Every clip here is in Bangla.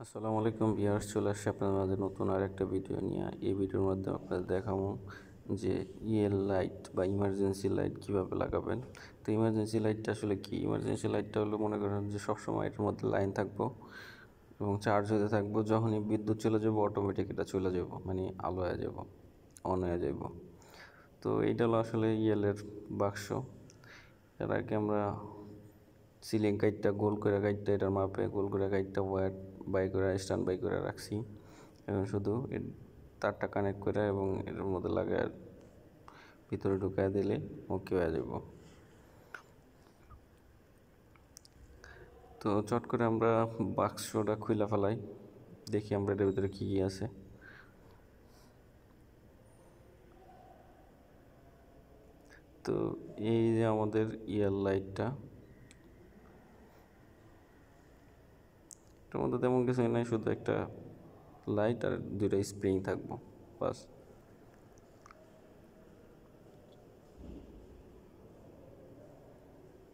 আসসালামু আলাইকুম ভিউয়ার্স, চলে আসছে আপনাদের মাঝে নতুন আর একটা ভিডিও নিয়ে। এই ভিডিওর মধ্যে আপনাদের দেখাবো যে লাইট বা ইমার্জেন্সি লাইট কিভাবে লাগাবেন। তো ইমার্জেন্সি লাইটটা আসলে কি? ইমার্জেন্সি লাইটটা হলো, মনে করেন যে সবসময় এটার মধ্যে লাইন থাকবো এবং চার্জ হতে থাকবো, যখনই বিদ্যুৎ চলে যাবো অটোমেটিক এটা চলে যাব, মানে আলো হয়ে যাব, অন হয়ে যাব। তো এইটা হলো আসলে এর বাক্স। এর আগে আমরা সিলিং কাইটটা গোল করে কাইটটা এটার মাপে গোল করে কাইটটা ওয়্যার বাই করে স্ট্যান্ড বাই করে রাখছি। এখন শুধু তারটা কানেক্ট করে এবং এর মধ্যে লাগায় ভিতরে ঢুকায় দিলে ওকে হয়ে যাব। তো চট করে আমরা বাক্সটা খুলে ফেলাই, দেখি আমরা এটার ভিতরে কী কী আছে। তো এই যে আমাদের লাইটটা, এটার মধ্যে তেমন কিছু নাই, শুধু একটা লাইট আর দুইটা স্প্রিং থাকবো, বাস।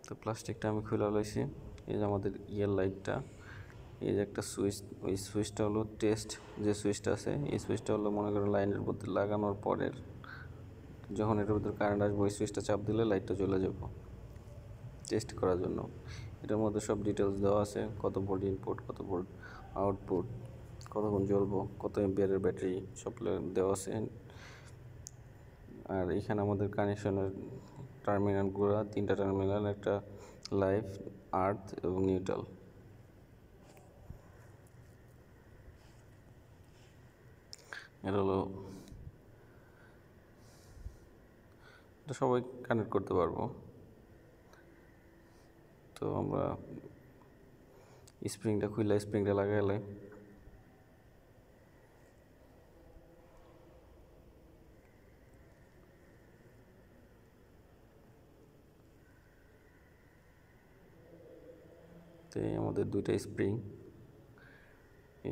তো প্লাস্টিকটা আমি খুলে লইছি। এই যে আমাদের লাইটটা, এই যে একটা সুইচ, ওই সুইচটা হলো টেস্ট, যে সুইচটা আছে এই সুইচটা হলো মনে করেন লাইনের মধ্যে লাগানোর পরের, যখন এটার ভিতরে কারেন্ট আসবে ওই সুইচটা চাপ দিলে লাইটটা জ্বলে যাব, টেস্ট করার জন্য। এটার মধ্যে সব ডিটেলস দেওয়া আছে, কত ভোল্ট ইনপুট, কত ভোল্ট আউটপুট, কতক্ষণ জ্বলবো, কত এম্পিয়ারের ব্যাটারি, সব দেওয়া আছে। আর এখানে আমাদের কানেকশনের টার্মিনালগুলো, তিনটা টার্মিনাল, একটা লাইভ, আর্থ এবং নিউট্রাল। এটা হলো, এটা সবাই কানেক্ট করতে পারবো। তো আমরা স্প্রিংটা খুললে স্প্রিংটা লাগাইলে তো আমাদের দুইটা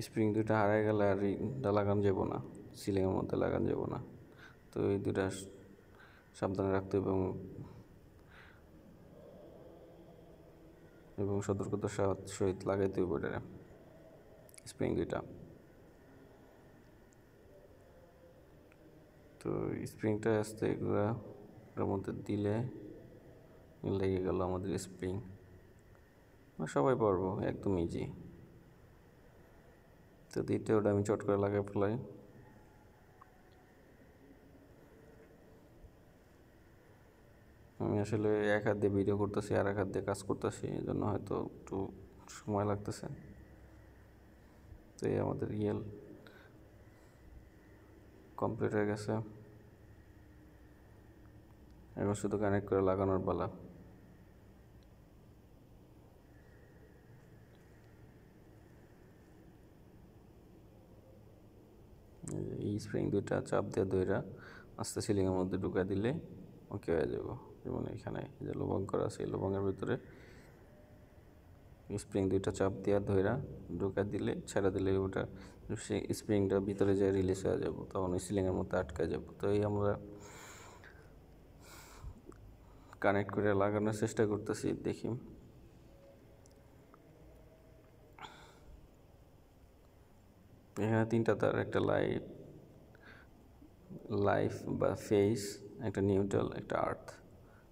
স্প্রিং, দুইটা হারাই গেলে আর এটা লাগানো যাব না, সিলিংয়ের মধ্যে লাগানো যাব না। তো এই দুইটা সাবধানে রাখতে এবং সতর্কতার সহিত লাগাইতে হবে এটা স্প্রিং দুইটা। তো স্প্রিংটা আসতে এগুলা এর মধ্যে দিলে লেগে গেল আমাদের স্প্রিং। সবাই পারবো, একদম ইজি। তো দ্বিতীয়টা আমি চট করে লাগাই ফেলাই। আমি আসলে এক হাত দিয়ে ভিডিও করতেছি আর এক হাত দিয়ে কাজ করতেছি, এই জন্য হয়তো একটু সময় লাগতেছে। তো এই আমাদের কমপ্লিট হয়ে গেছে, এখন শুধু কানেক্ট করে লাগানোর পালা। এই স্প্রিং দুইটা চাপ দিয়ে ধইরা আস্তে সিলিংয়ের মধ্যে ঢুকা দিলে ওকে হয়ে যাব। যেমন এখানে যে লবঙ্গ করা আছে, এই লবঙ্গের ভিতরে স্প্রিং দুইটা চাপ দিয়ে ধইরা ঢুকা দিলে, ছেড়ে দিলে ওটা সেই স্প্রিংটা ভিতরে যায় রিলিজ হয়ে যাব, তখন ওই সিলিংয়ের মধ্যে আটকে যাব। তো এই আমরা কানেক্ট করে লাগানোর চেষ্টা করতেছি, দেখি। এখানে তিনটা তার, একটা লাইফ বা ফেস, একটা নিউট্রাল, একটা আর্থ।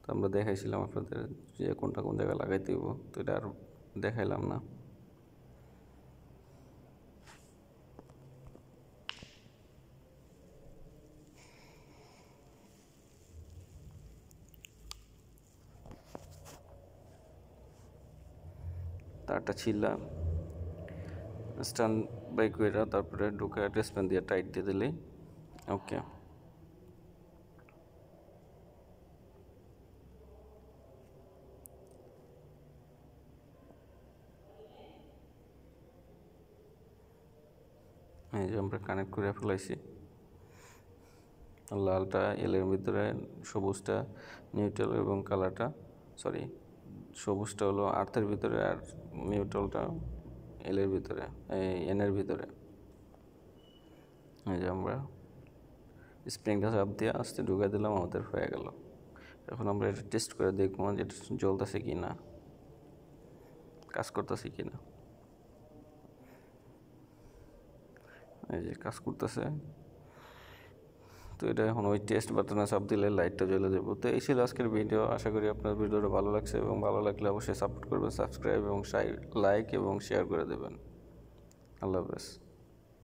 তো আমরা দেখাইছিলাম আপনাদের যে কোনটা কোন জায়গায় লাগাইতে হইব, তো এটা আর দেখাইলাম না। তারটা ছিললাম স্ট্যান্ড বাই কইরা, তারপরে ঢুকে টেস্টপ্যান দিয়ে টাইট দিয়ে দিলেই ওকে। এই যে আমরা কানেক্ট করে ফেলাইছি। লালটা এলের ভিতরে, সবুজটা নিউট্রাল এবং কালারটা, সরি, সবুজটা হলো আর্থের ভিতরে আর নিউট্রালটা এলের ভিতরে, এনের ভিতরে। এই যে আমরা স্প্রিংটা চাপ দিয়ে আস্তে ঢুকে দিলাম, আমাদের হয়ে গেল। এখন আমরা এটা টেস্ট করে দেখবো যে এটা জ্বলতেছে কি না, কাজ করতেছে কি না। এই যে কাজ করতেছে। তো এটা এখন ওই টেস্ট বাটনে চাপ দিলে লাইটটা জ্বলে যাবো। তো এই ছিল আজকের ভিডিও। আশা করি আপনার ভিডিওটা ভালো লাগছে, এবং ভালো লাগলে অবশ্যই সাপোর্ট করবেন, সাবস্ক্রাইব এবং লাইক এবং শেয়ার করে দেবেন। আল্লাহ হাফেজ।